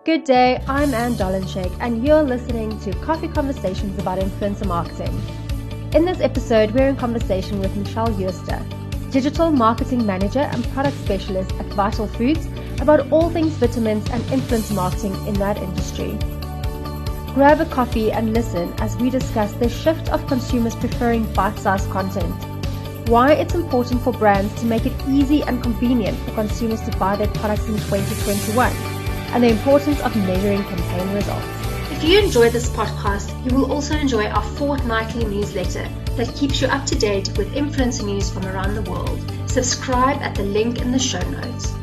Good day, I'm Anne Dolenshek, and you're listening to Coffee Conversations about Influencer Marketing. In this episode, we're in conversation with Michelle Jooste, Digital Marketing Manager and Product Specialist at Vital Foods, about all things vitamins and influencer marketing in that industry. Grab a coffee and listen as we discuss the shift of consumers preferring bite-sized content, why it's important for brands to make it easy and convenient for consumers to buy their products in 2021, and the importance of measuring campaign results. If you enjoy this podcast, you will also enjoy our fortnightly newsletter that keeps you up to date with influencer news from around the world. Subscribe at the link in the show notes.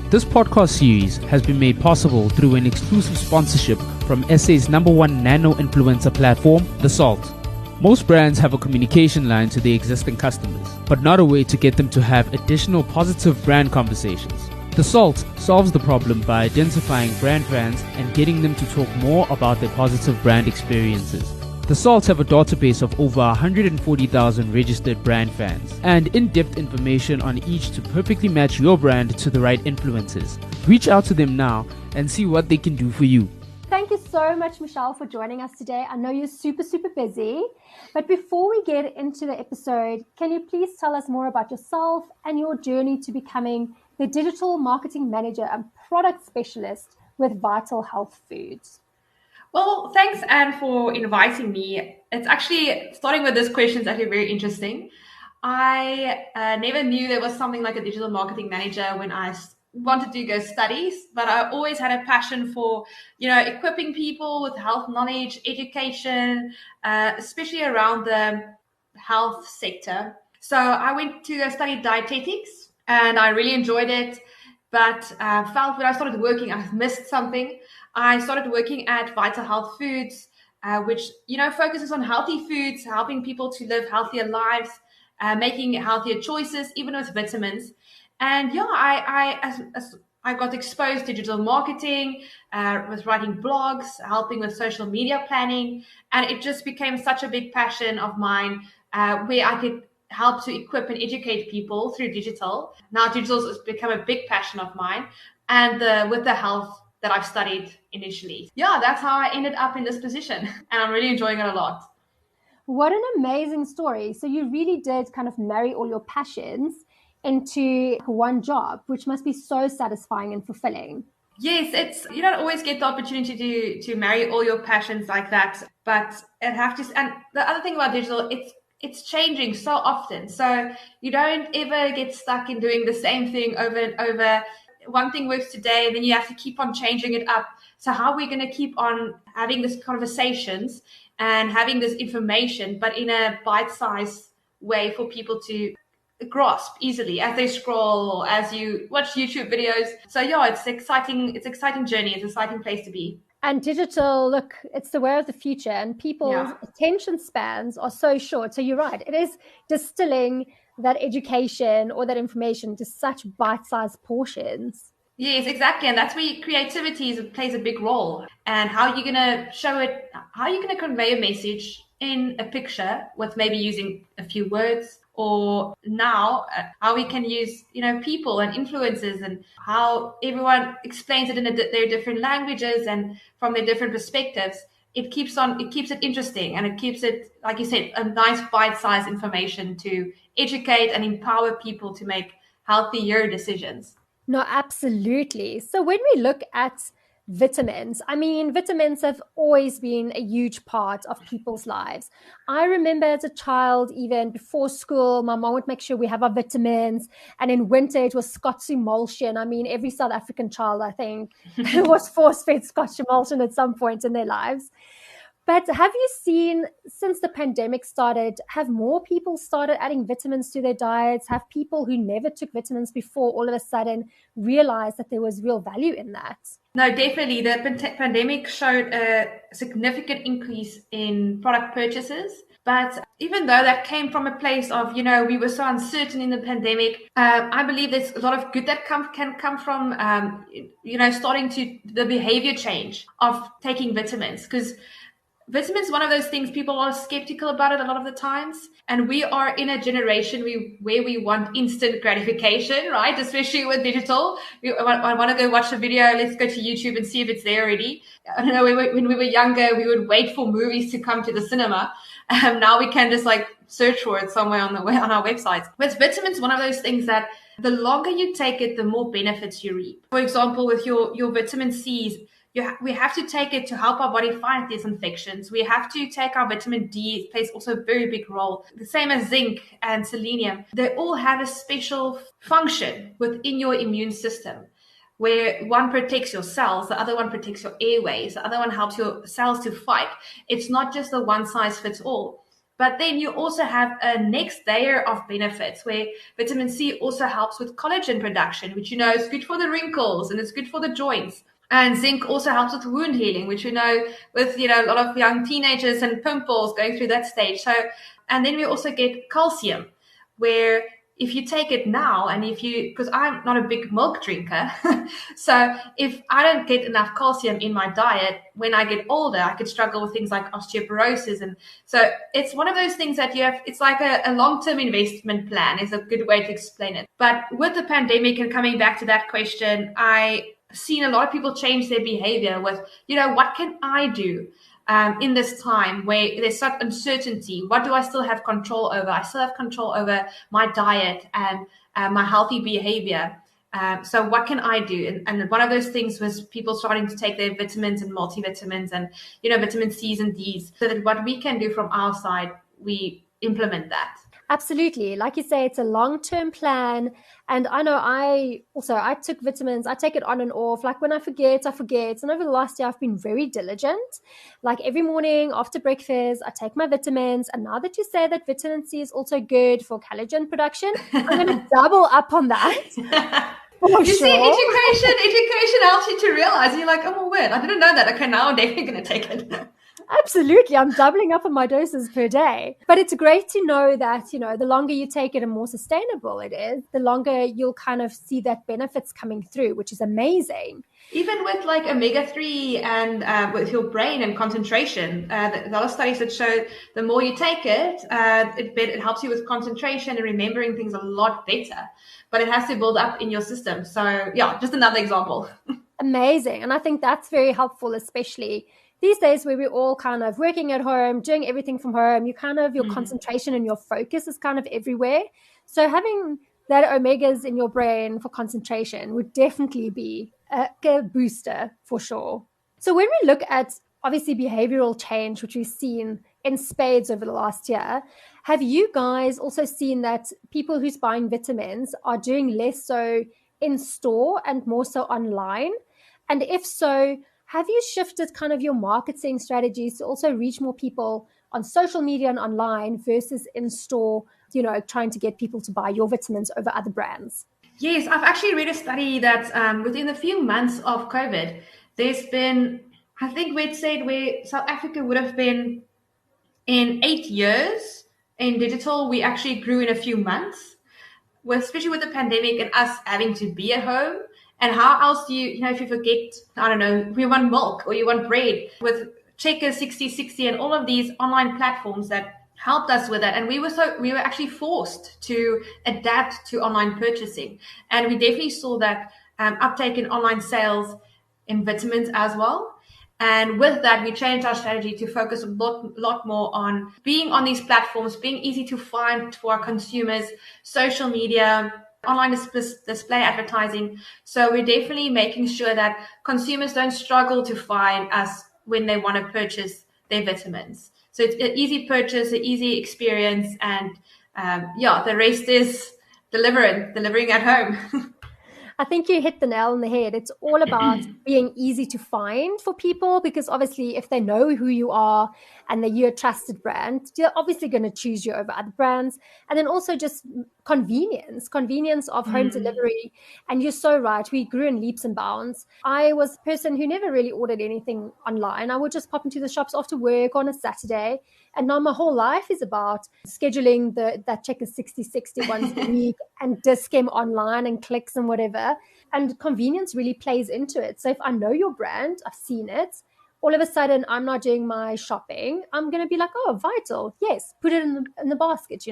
This podcast series has been made possible through an exclusive sponsorship from SA's #1 nano influencer platform, theSALT. Most brands have a communication line to their existing customers, but not a way to get them to have additional positive brand conversations. theSALT solves the problem by identifying brand fans and getting them to talk more about their positive brand experiences. theSALT have a database of over 140,000 registered brand fans and in-depth information on each to perfectly match your brand to the right influencers. Reach out to them now and see what they can do for you. Thank you so much, Michelle, for joining us today. I know you're super busy, but before we get into the episode, can you please tell us more about yourself and your journey to becoming the Digital Marketing Manager and Product Specialist with Vital Health Foods? Well, thanks, Anne, for inviting me. It's actually, starting with this question is actually very interesting. I never knew there was something like a digital marketing manager when I wanted to go studies, but I always had a passion for, equipping people with health knowledge, education, especially around the health sector. So I went to study dietetics and I really enjoyed it, but felt when I started working, I missed something. I started working at Vital Health Foods, which, focuses on healthy foods, helping people to live healthier lives, making healthier choices, even with vitamins. And I got exposed to digital marketing, was writing blogs, helping with social media planning, and it just became such a big passion of mine, where I could help to equip and educate people through digital. Now digital has become a big passion of mine, and with the health that I've studied initially. Yeah, that's how I ended up in this position, and I'm really enjoying it a lot. What an amazing story. So you really did kind of marry all your passions into one job, which must be so satisfying and fulfilling. Yes, you don't always get the opportunity to marry all your passions like that, but it have to. And the other thing about digital, it's changing so often, so you don't ever get stuck in doing the same thing over and over. One thing works today, and then you have to keep on changing it up. So how are we going to keep on having these conversations and having this information, but in a bite-sized way for people to grasp easily as they scroll, as you watch YouTube videos? So yeah, it's exciting journey. It's an exciting place to be. And digital, look, it's the way of the future, and people's attention spans are so short. So you're right. It is distilling that education or that information to such bite-sized portions. Yes, exactly. And that's where creativity plays a big role. And how you're going to show it, how you're going to convey a message in a picture with maybe using a few words, or now how we can use, people and influencers, and how everyone explains it in their different languages and from their different perspectives. It keeps it interesting, and it keeps it, like you said, a nice bite-sized information to educate and empower people to make healthier decisions. No, absolutely. So when we look at vitamins, vitamins have always been a huge part of people's lives. I remember as a child, even before school, my mom would make sure we have our vitamins. And in winter, it was Scotch emulsion. Every South African child, I think, was force-fed Scotch emulsion at some point in their lives. But have you seen, since the pandemic started, have more people started adding vitamins to their diets? Have people who never took vitamins before all of a sudden realized that there was real value in that? No, definitely. The pandemic showed a significant increase in product purchases. But even though that came from a place of, we were so uncertain in the pandemic, I believe there's a lot of good that can come from, starting to the behavior change of taking vitamins. Because Vitamins is one of those things people are skeptical about it a lot of the times. And we are in a generation where we want instant gratification, right? Especially with digital. I want to go watch a video. Let's go to YouTube and see if it's there already. I don't know, when we were younger, we would wait for movies to come to the cinema. Now we can just like search for it somewhere on our websites. With vitamins, one of those things that the longer you take it, the more benefits you reap. For example, with your vitamin C's, we have to take it to help our body fight these infections. We have to take our vitamin D. It plays also a very big role. The same as zinc and selenium. They all have a special function within your immune system, where one protects your cells, the other one protects your airways, the other one helps your cells to fight. It's not just the one size fits all. But then you also have a next layer of benefits where vitamin C also helps with collagen production, which is good for the wrinkles and it's good for the joints. And zinc also helps with wound healing, which we know with, a lot of young teenagers and pimples going through that stage. So, and then we also get calcium, where if you take it now and because I'm not a big milk drinker, so if I don't get enough calcium in my diet, when I get older, I could struggle with things like osteoporosis. And so it's one of those things that it's like a long-term investment plan is a good way to explain it. But with the pandemic and coming back to that question, I seen a lot of people change their behavior with, what can I do in this time where there's such uncertainty? What do I still have control over? I still have control over my diet and my healthy behavior. So what can I do? And one of those things was people starting to take their vitamins and multivitamins and, vitamin C's and D's, so that what we can do from our side, we implement that. Absolutely. Like you say, it's a long-term plan. And I know I took vitamins. I take it on and off. Like when I forget, I forget. And over the last year, I've been very diligent. Like every morning after breakfast, I take my vitamins. And now that you say that vitamin C is also good for collagen production, I'm going to double up on that. See, education helps you to realize. You're like, oh, my word, I didn't know that. Okay, now I'm definitely going to take it. Absolutely. I'm doubling up on my doses per day. But it's great to know that, the longer you take it and more sustainable it is, the longer you'll kind of see that benefits coming through, which is amazing. Even with like omega-3 and with your brain and concentration, there are studies that show the more you take it, it helps you with concentration and remembering things a lot better. But it has to build up in your system. So yeah, just another example. Amazing. And I think that's very helpful, especially these days where we're all kind of working at home, doing everything from home. Your concentration and your focus is kind of everywhere. So having that omegas in your brain for concentration would definitely be a booster for sure. So when we look at obviously behavioral change, which we've seen in spades over the last year, have you guys also seen that people who's buying vitamins are doing less so in store and more so online? And if so, have you shifted kind of your marketing strategies to also reach more people on social media and online versus in store, trying to get people to buy your vitamins over other brands? Yes, I've actually read a study that within a few months of COVID, there's been, I think we'd said where South Africa would have been in 8 years in digital, we actually grew in a few months, especially with the pandemic and us having to be at home. And how else do you, if you forget, I don't know, you want milk or you want bread, with Checkers 6060 and all of these online platforms that helped us with that. And we were actually forced to adapt to online purchasing. And we definitely saw that uptake in online sales in vitamins as well. And with that, we changed our strategy to focus a lot more on being on these platforms, being easy to find for our consumers, social media, online display advertising. So we're definitely making sure that consumers don't struggle to find us when they want to purchase their vitamins. So it's an easy purchase, an easy experience, and the rest is delivering at home. I think you hit the nail on the head. It's all about being easy to find for people, because obviously if they know who you are and that you're a trusted brand, they're obviously going to choose you over other brands. And then also just convenience of home delivery. And you're so right. We grew in leaps and bounds. I was a person who never really ordered anything online. I would just pop into the shops after work on a Saturday. And now my whole life is about scheduling that Checkers 6060 once a week and Dischem online and clicks and whatever. And convenience really plays into it. So if I know your brand, I've seen it, all of a sudden I'm not doing my shopping, I'm going to be like, oh, Vital, yes, put it in the basket,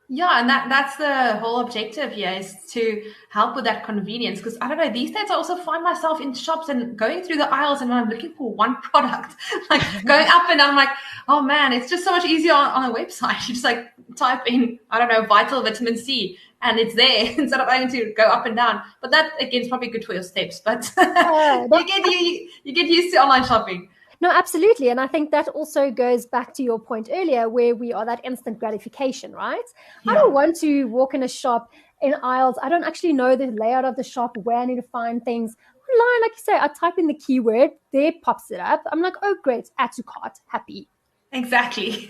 Yeah, and that's the whole objective here, is to help with that convenience. Because I don't know, these days I also find myself in shops and going through the aisles, and when I'm looking for one product, like going up and down, I'm like, oh man, it's just so much easier on a website. You just like type in, I don't know, Vital vitamin C, and it's there instead of having to go up and down. But that again is probably good for your steps. But you get used to online shopping. No, absolutely. And I think that also goes back to your point earlier, where we are that instant gratification, right? Yeah. I don't want to walk in a shop in aisles. I don't actually know the layout of the shop, where I need to find things. Online, like you say, I type in the keyword, there pops it up. I'm like, oh, great, add to cart, happy. Exactly.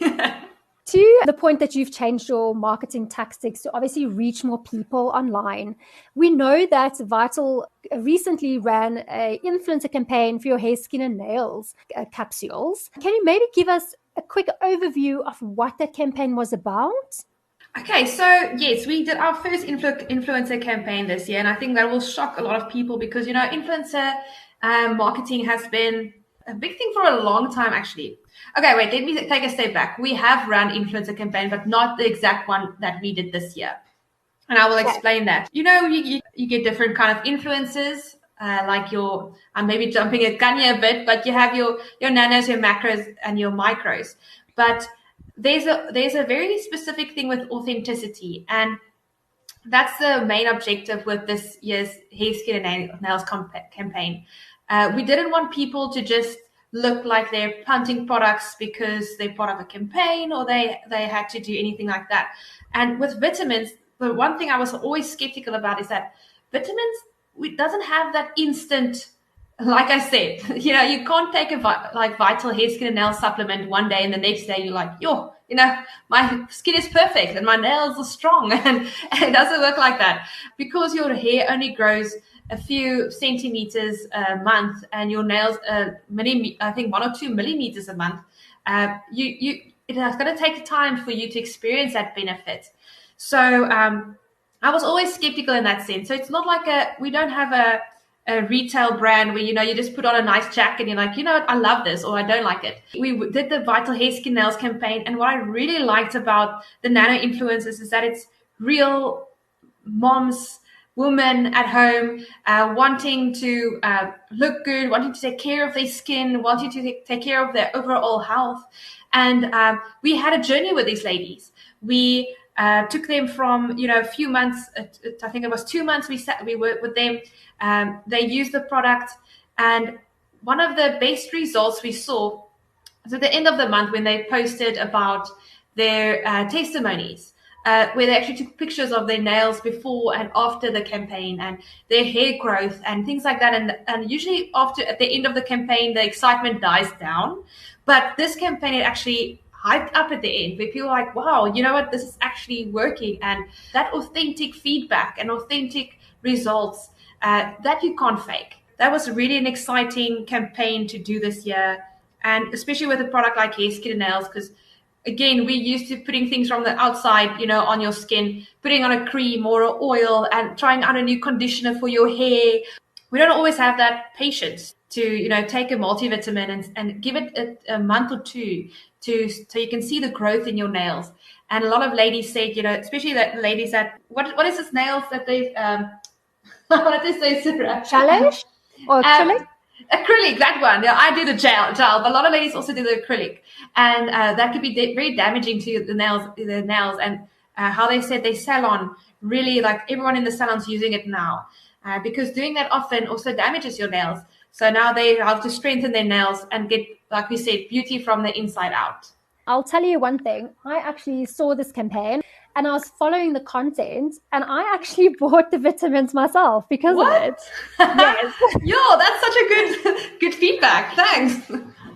To the point that you've changed your marketing tactics to obviously reach more people online. We know that Vital recently ran an influencer campaign for your hair, skin, and nails capsules. Can you maybe give us a quick overview of what that campaign was about? Okay, so yes, we did our first influencer campaign this year, and I think that will shock a lot of people because, influencer marketing has been a big thing for a long time, actually. Okay, wait, let me take a step back. We have run influencer campaign, but not the exact one that we did this year. And I will explain that. You get different kind of influencers, like I'm maybe jumping at Kanye a bit, but you have your nanos, your macros, and your micros. But there's a very specific thing with authenticity, and that's the main objective with this year's hair, skin, and nails campaign. We didn't want people to just look like they're punting products because they're part of a campaign or they had to do anything like that. And with vitamins, the one thing I was always skeptical about is that vitamins, it doesn't have that instant, like I said, you can't take a Vital hair, skin, and nail supplement one day and the next day you're like, my skin is perfect and my nails are strong. And it doesn't work like that, because your hair only grows a few centimeters a month and your nails I think 1 or 2 millimeters a month. It's going to take time for you to experience that benefit. So I was always skeptical in that sense. So it's not like we don't have a retail brand where you just put on a nice jacket and you're like, what, I love this, or I don't like it. We did the Vital hair, skin, nails campaign, and what I really liked about the nano influencers is that it's real moms, women at home, wanting to look good, wanting to take care of their skin, wanting to take care of their overall health. And we had a journey with these ladies. We took them from, a few months, I think it was 2 months we worked with them. They used the product, and one of the best results we saw was at the end of the month when they posted about their testimonies. Where they actually took pictures of their nails before and after the campaign and their hair growth and things like that. And usually at the end of the campaign, the excitement dies down. But this campaign, it actually hyped up at the end, where people are like, wow, you know what, this is actually working. And that authentic feedback and authentic results that you can't fake. That was really an exciting campaign to do this year. And especially with a product like hair, skin, and nails, because again, we're used to putting things from the outside, on your skin, putting on a cream or an oil and trying out a new conditioner for your hair. We don't always have that patience to, take a multivitamin and give it a month or two so you can see the growth in your nails. And a lot of ladies said, especially that ladies that, what is this nails that they've, what did they say, Sarah? Challenge or acrylic? Acrylic, that one. Yeah, I do the gel, but a lot of ladies also do the acrylic, and that could be very damaging to the nails. And how they said their salon, really, like everyone in the salon's using it now, because doing that often also damages your nails. So now they have to strengthen their nails and get, like we said, beauty from the inside out. I'll tell you one thing. I actually saw this campaign and I was following the content, and I actually bought the vitamins myself because of it. Yes. Yo, that's such a good feedback. Thanks.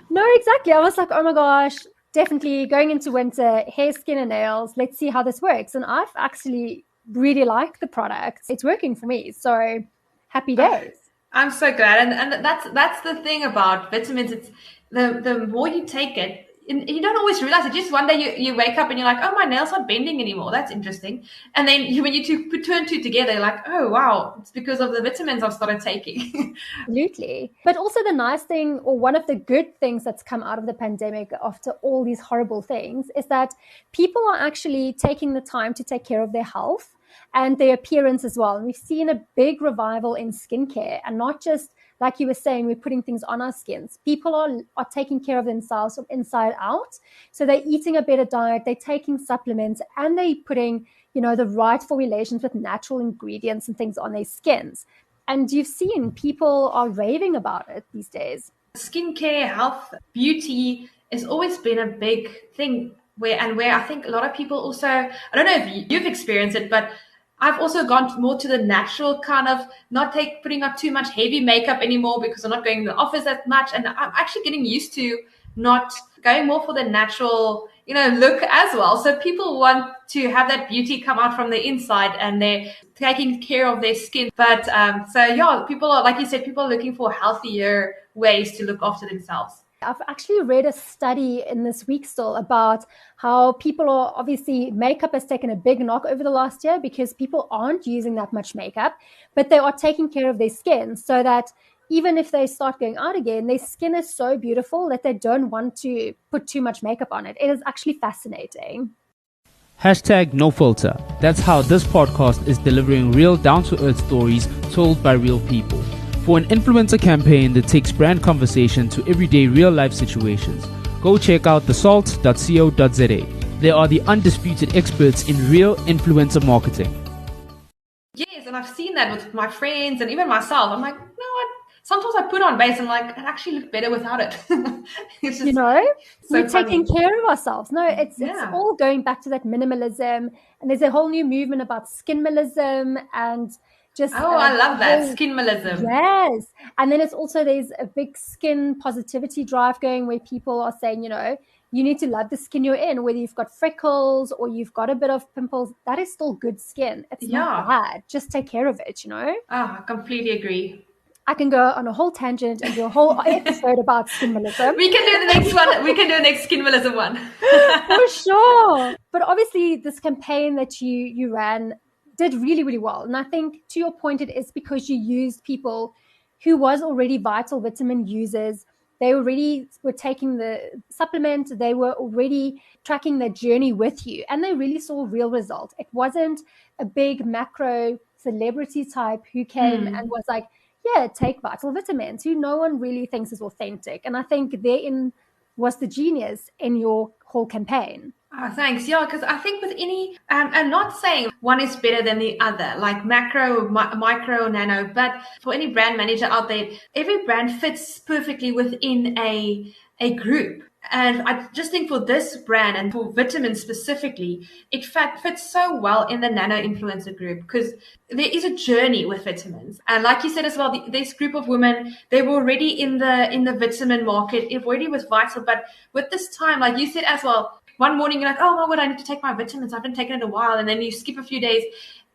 No, exactly. I was like, oh my gosh, definitely going into winter, hair, skin, and nails. Let's see how this works. And I've actually really liked the product. It's working for me. So happy days. I'm so glad. And that's the thing about vitamins. It's the more you take it, and you don't always realize it. Just one day you wake up and you're like, oh, my nails aren't bending anymore. That's interesting. And then when you put two and two together, you're like, oh, wow, it's because of the vitamins I've started taking. Absolutely. But also the nice thing, or one of the good things that's come out of the pandemic after all these horrible things, is that people are actually taking the time to take care of their health and their appearance as well. And we've seen a big revival in skincare, and not just like you were saying, we're putting things on our skins. People are taking care of themselves from inside out. So they're eating a better diet, they're taking supplements, and they're putting, the right formulations with natural ingredients and things on their skins. And you've seen people are raving about it these days. Skincare, health, beauty has always been a big thing where I think a lot of people also, I don't know if you've experienced it, but I've also gone more to the natural kind of not putting up too much heavy makeup anymore because I'm not going to the office that much. And I'm actually getting used to not going more for the natural, look as well. So people want to have that beauty come out from the inside and they're taking care of their skin. But people are, like you said, people are looking for healthier ways to look after themselves. I've actually read a study in this week still about how people are, obviously makeup has taken a big knock over the last year because people aren't using that much makeup, but they are taking care of their skin so that even if they start going out again, their skin is so beautiful that they don't want to put too much makeup on it. It is actually fascinating. #NoFilter. That's how this podcast is delivering real down-to-earth stories told by real people. For an influencer campaign that takes brand conversation to everyday real-life situations, go check out theSALT.co.za. They are the undisputed experts in real influencer marketing. Yes, and I've seen that with my friends and even myself. I'm like, sometimes I put on base and like, it actually looked better without it. It's just we're taking care of ourselves. No, it's all going back to that minimalism. And there's a whole new movement about skinmalism and just... I love that, skinmalism. Yes. And then there's a big skin positivity drive going where people are saying, you need to love the skin you're in, whether you've got freckles or you've got a bit of pimples, that is still good skin. It's not bad. Just take care of it, I completely agree. I can go on a whole tangent and do a whole episode about skinmalism. We can do the next one. We can do the next skinmalism one. For sure. But obviously this campaign that you ran did really, really well. And I think to your point, it is because you used people who was already vital vitamin users. They already were taking the supplement. They were already tracking their journey with you. And they really saw real results. It wasn't a big macro celebrity type who came and was like, take vital vitamins, who no one really thinks is authentic. And I think therein was the genius in your whole campaign. Oh, thanks. Yeah, because I think with any, I'm not saying one is better than the other, like macro, micro, nano, but for any brand manager out there, every brand fits perfectly within a group. And I just think for this brand and for vitamins specifically, it fits so well in the nano influencer group because there is a journey with vitamins. And like you said as well, this group of women, they were already in the vitamin market, it already was vital. But with this time, like you said as well, one morning you're like, oh my God, I need to take my vitamins. I've been taking it a while. And then you skip a few days.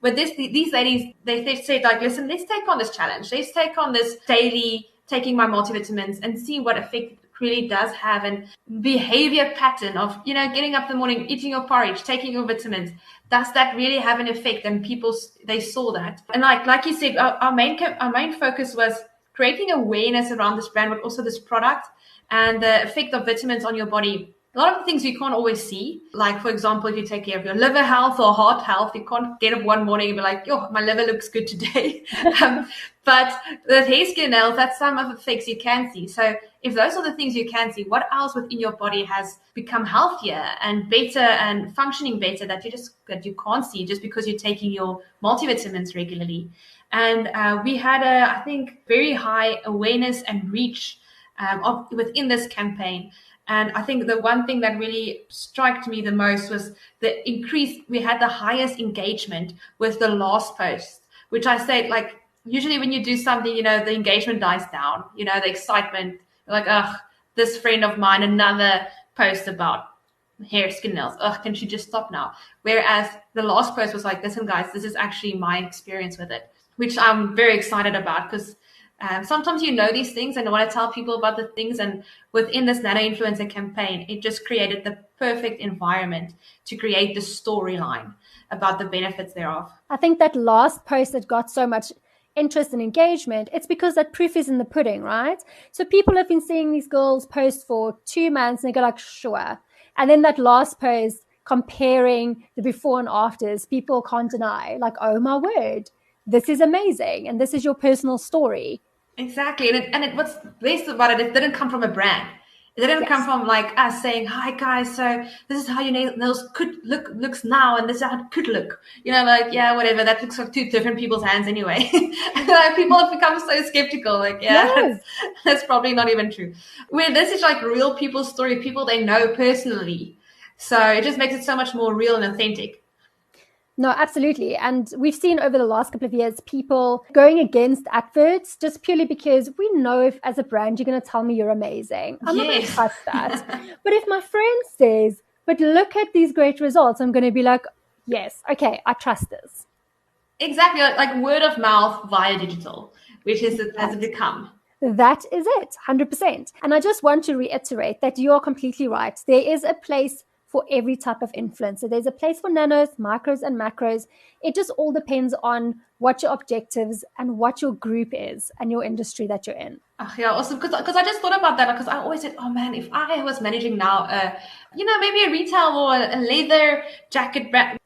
But these ladies, they said like, listen, let's take on this challenge. Let's take on this daily taking my multivitamins and see what effect really does have, and behavior pattern of getting up in the morning, eating your porridge, taking your vitamins, does that really have an effect? And people, they saw that. And like you said, our main focus was creating awareness around this brand, but also this product and the effect of vitamins on your body. A lot of the things you can't always see, like for example, if you take care of your liver health or heart health, you can't get up one morning and be like, yo, my liver looks good today. But with hair, skin, nails, that's some of the effects you can see. So if those are the things you can see, what else within your body has become healthier and better and functioning better that you can't see just because you're taking your multivitamins regularly? And we had I think, very high awareness and reach within this campaign. And I think the one thing that really struck me the most was the increase. We had the highest engagement with the last post, which I said, like, usually when you do something, the engagement dies down, the excitement, like, this friend of mine, another post about hair, skin, nails. Can she just stop now? Whereas the last post was like, listen, guys, this is actually my experience with it, which I'm very excited about because Sometimes you know these things and want to tell people about the things. And within this nano influencer campaign, it just created the perfect environment to create the storyline about the benefits thereof. I think that last post that got so much interest and engagement, it's because that proof is in the pudding, right? So people have been seeing these girls post for 2 months and they go like, sure. And then that last post comparing the before and afters, people can't deny, like, oh my word, this is amazing. And this is your personal story. Exactly. And what's best about it, it didn't come from a brand. It didn't come from like us saying, hi guys, so this is how your nails could looks now, and this is how it could look. Like, yeah, whatever, that looks like two different people's hands anyway. Like, people have become so skeptical, like, that's probably not even true. Where this is like real people's story, people they know personally. So it just makes it so much more real and authentic. No, absolutely. And we've seen over the last couple of years, people going against adverts just purely because we know if as a brand, you're going to tell me you're amazing. I'm not going to trust that. But if my friend says, but look at these great results, I'm going to be like, yes, okay, I trust this. Exactly. Like word of mouth via digital, which is has it become. That is it, 100%. And I just want to reiterate that you are completely right. There is a place for every type of influencer. There's a place for nanos, micros, and macros. It just all depends on what your objectives and what your group is and your industry that you're in. Oh, yeah, awesome. Because I just thought about that, because I always said, oh man, if I was managing now, maybe a retail or a leather jacket brand,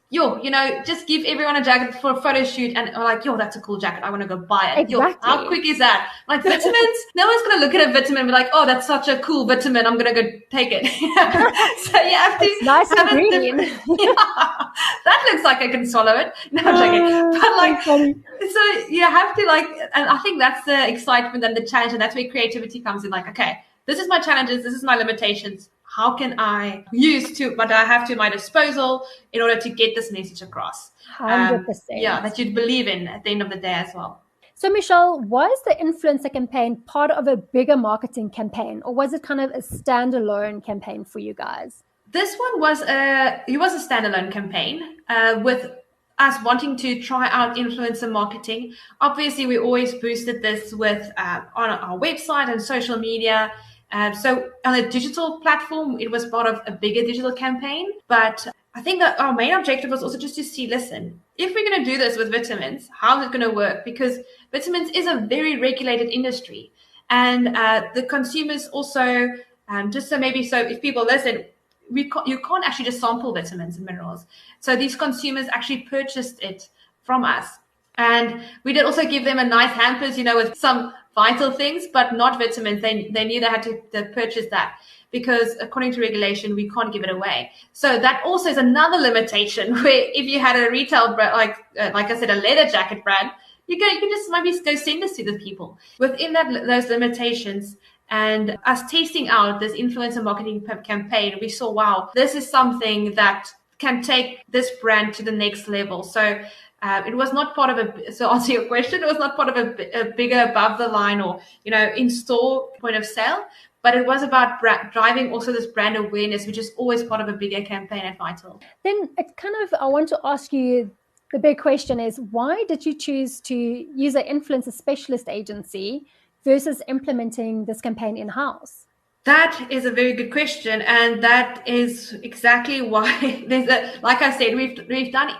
just give everyone a jacket for a photo shoot, and like, that's a cool jacket, I want to go buy it. Exactly. How quick is that? Like vitamins, no one's going to look at a vitamin and be like, oh, that's such a cool vitamin, I'm going to go take it. So you have to it's nice and green. That looks like I can swallow it. No, I'm joking. But like, so you have to and I think that's the excitement and the challenge, and that's where creativity comes in. Like, okay, this is my challenges, this is my limitations. How can I use what I have to my disposal in order to get this message across? 100%. That you'd believe in at the end of the day as well. So, Michelle, was the influencer campaign part of a bigger marketing campaign, or was it kind of a standalone campaign for you guys? This one was a standalone campaign with us wanting to try out influencer marketing. Obviously, we always boosted this with on our website and social media. So on a digital platform, it was part of a bigger digital campaign. But I think that our main objective was also just to see, listen, if we're going to do this with vitamins, how is it going to work? Because vitamins is a very regulated industry. And the consumers also, so if people listen, you can't actually just sample vitamins and minerals. So these consumers actually purchased it from us. And we did also give them a nice hampers, with some vital things, but not vitamins. They knew they had to purchase that, because according to regulation, we can't give it away. So that also is another limitation, where if you had a retail brand, like I said, a leather jacket brand, you can just maybe go send this to the people. Within those limitations, and us testing out this influencer marketing campaign, we saw, wow, this is something that can take this brand to the next level. So it was not part of so answer your question, it was not part of a bigger above the line or, in-store point of sale, but it was about driving also this brand awareness, which is always part of a bigger campaign at Vital. Then I want to ask you, the big question is, why did you choose to use an influencer specialist agency versus implementing this campaign in-house? That is a very good question. And that is exactly why like I said, we've done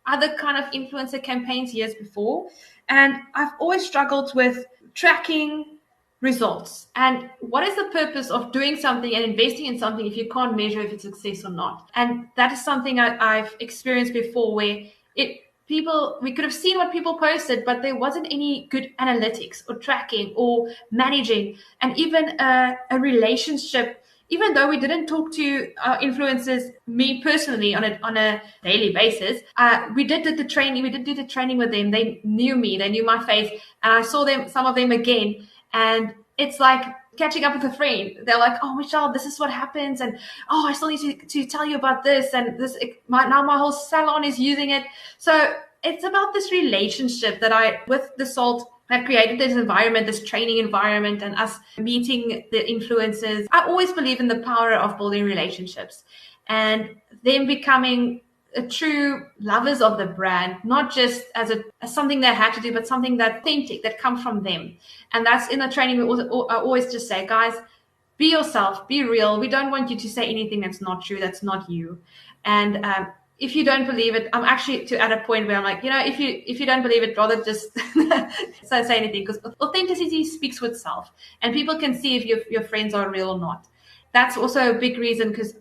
other kind of influencer campaigns years before. And I've always struggled with tracking results. And what is the purpose of doing something and investing in something if you can't measure if it's success or not? And that is something I've experienced before, where we could have seen what people posted, but there wasn't any good analytics or tracking or managing, and even a relationship. Even though we didn't talk to influencers, me personally, on a daily basis, we did do the training with them. They knew me, they knew my face, and I saw some of them again. And it's like catching up with a friend. They're like, oh, Michelle, this is what happens. And, oh, I still need to tell you about this. And now my whole salon is using it. So it's about this relationship that with theSALT, have created this environment, this training environment, and us meeting the influencers. I always believe in the power of building relationships and them becoming a true lovers of the brand, not just as something they had to do, but something that's authentic, that comes from them. And that's in the training. I always just say, guys, be yourself, be real. We don't want you to say anything that's not true, that's not you. And if you don't believe it, I'm actually at a point where I'm like, if you don't believe it, rather just say anything, because authenticity speaks for itself, and people can see if your friends are real or not. That's also a big reason, because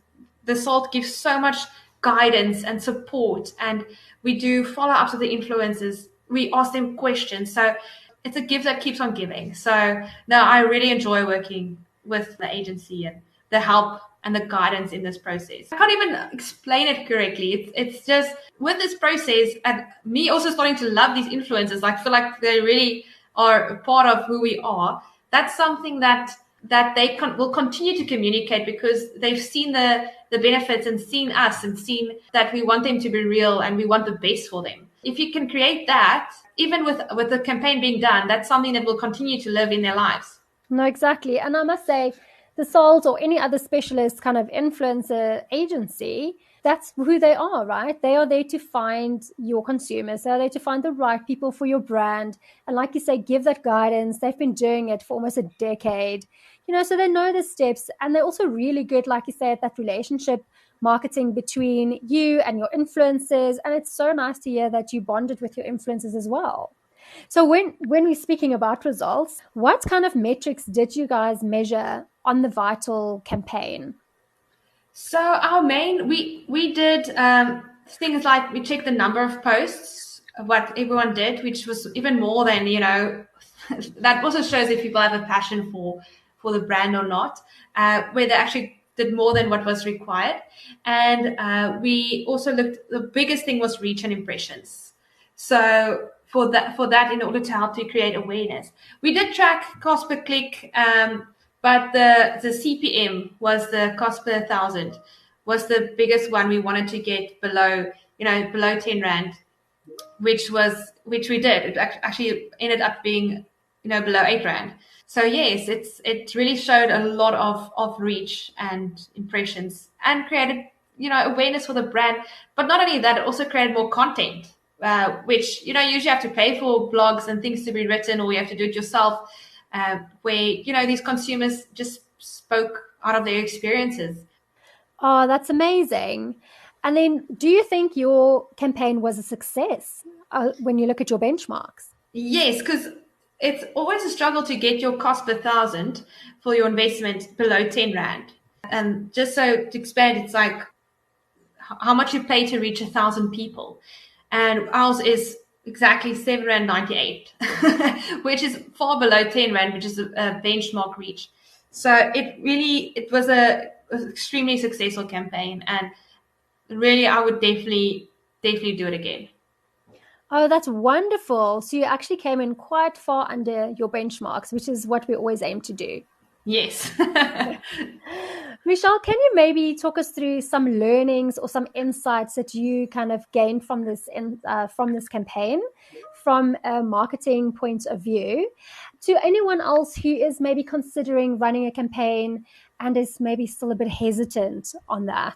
theSALT gives so much guidance and support, and we do follow-ups with the influencers. We ask them questions, so it's a gift that keeps on giving. So no, I really enjoy working with the agency and the help and the guidance in this process. I can't even explain it correctly. It's just with this process, and me also starting to love these influencers, I feel like they really are a part of who we are. That's something that they will continue to communicate, because they've seen the benefits and seen us and seen that we want them to be real and we want the best for them. If you can create that, even with the campaign being done, that's something that will continue to live in their lives. No, exactly. And I must say, theSALT or any other specialist kind of influencer agency, that's who they are, right? They are there to find your consumers. They are there to find the right people for your brand. And like you say, give that guidance. They've been doing it for almost a decade, so they know the steps. And they're also really good, like you say, at that relationship marketing between you and your influencers. And it's so nice to hear that you bonded with your influencers as well. So when we're speaking about results, what kind of metrics did you guys measure on the Vital campaign? So our main, we did things like we checked the number of posts, what everyone did, which was even more than, that also shows if people have a passion for the brand or not, where they actually did more than what was required. And we also looked, the biggest thing was reach and impressions. So for that, in order to help to create awareness, we did track cost per click, but the CPM was the cost per 1,000 was the biggest one we wanted to get below 10 Rand, which we did. It actually ended up being, below 8 Rand. So yes, it really showed a lot of reach and impressions and created, awareness for the brand. But not only that, it also created more content, which, usually have to pay for blogs and things to be written, or you have to do it yourself, where, these consumers just spoke out of their experiences. Oh, that's amazing. And then do you think your campaign was a success when you look at your benchmarks? Yes, because it's always a struggle to get your cost per 1,000 for your investment below 10 Rand. And just so to expand, it's like how much you pay to reach 1,000 people. And ours is exactly 7.98 Rand, which is far below 10 Rand, which is a benchmark reach. So it was an extremely successful campaign, and really I would definitely do it again. Oh, that's wonderful. So you actually came in quite far under your benchmarks, which is what we always aim to do. Yes. Michelle, can you maybe talk us through some learnings or some insights that you kind of gained from this campaign, from a marketing point of view, to anyone else who is maybe considering running a campaign and is maybe still a bit hesitant on that?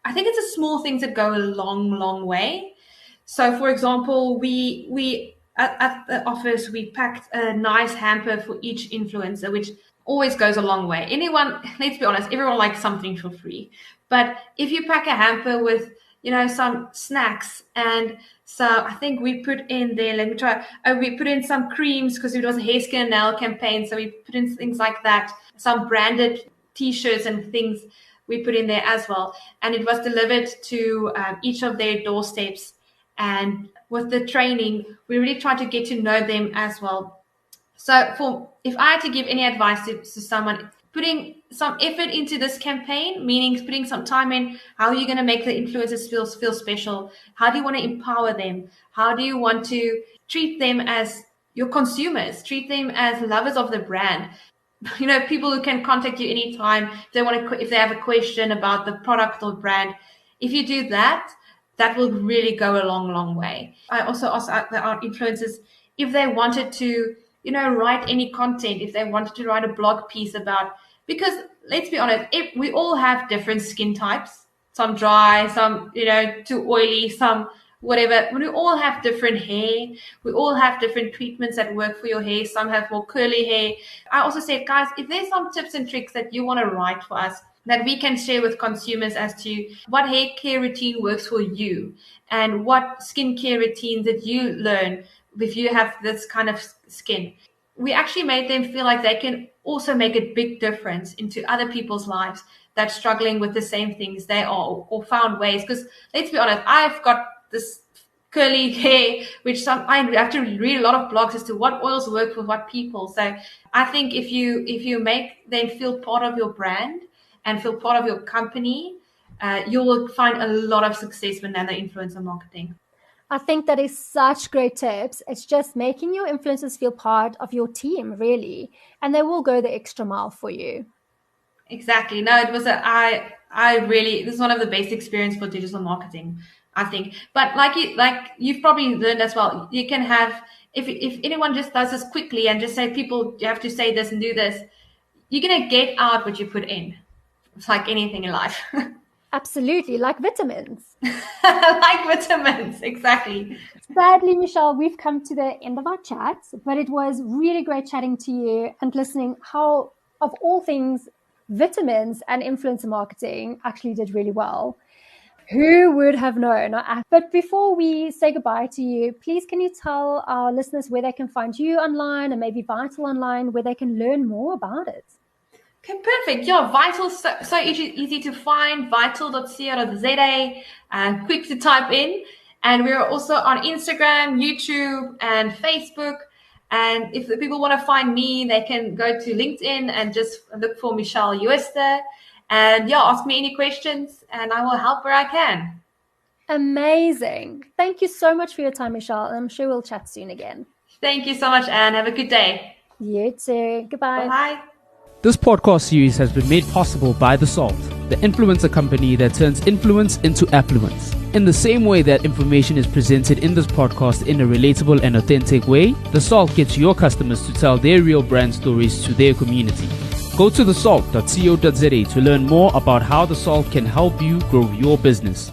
I think it's the small things that go a long, long way. So, for example, we at the office, we packed a nice hamper for each influencer, which always goes a long way. Let's be honest, everyone likes something for free. But if you pack a hamper with, some snacks, and so I think we put in there, we put in some creams because it was a hair, skin, and nail campaign. So we put in things like that, some branded T-shirts and things we put in there as well. And it was delivered to each of their doorsteps. And with the training, we really tried to get to know them as well. So if I had to give any advice to someone, putting some effort into this campaign, meaning putting some time in, how are you going to make the influencers feel special? How do you want to empower them? How do you want to treat them as your consumers? Treat them as lovers of the brand. People who can contact you anytime if they have a question about the product or brand. If you do that, that will really go a long, long way. I also asked our influencers if they wanted to, write any content, if they wanted to write a blog piece about, because let's be honest, we all have different skin types. some dry, some, too oily, some whatever. We all have different hair. We all have different treatments that work for your hair. Some have more curly hair. I also said, guys, if there's some tips and tricks that you want to write for us that we can share with consumers as to what hair care routine works for you and what skincare routine that you learn if you have this kind of skin. We actually made them feel like they can also make a big difference into other people's lives that's struggling with the same things they are, or found ways. Because let's be honest, I've got this curly hair, which I have to read a lot of blogs as to what oils work for what people. So I think if you make them feel part of your brand and feel part of your company, you will find a lot of success with nano influencer marketing. I think that is such great tips. It's just making your influencers feel part of your team, really, and they will go the extra mile for you. Exactly. No, it was this is one of the best experience for digital marketing, I think. But like you've probably learned as well, you can have, if anyone just does this quickly and just say, people, you have to say this and do this, you're going to get out what you put in. It's like anything in life. Absolutely, like vitamins. Like vitamins, exactly. Sadly, Michelle, we've come to the end of our chat, but it was really great chatting to you and listening how, of all things, vitamins and influencer marketing actually did really well. Who would have known? But before we say goodbye to you, please can you tell our listeners where they can find you online and maybe Vital online, where they can learn more about it? Okay, perfect. Yeah, Vital, so easy to find, vital.co.za, quick to type in. And we're also on Instagram, YouTube, and Facebook. And if the people want to find me, they can go to LinkedIn and just look for Michelle Jooste. And yeah, ask me any questions and I will help where I can. Amazing. Thank you so much for your time, Michelle. I'm sure we'll chat soon again. Thank you so much, Anne. Have a good day. You too. Goodbye. Bye. This podcast series has been made possible by theSALT, the influencer company that turns influence into affluence. In the same way that information is presented in this podcast in a relatable and authentic way, theSALT gets your customers to tell their real brand stories to their community. Go to thesalt.co.za to learn more about how theSALT can help you grow your business.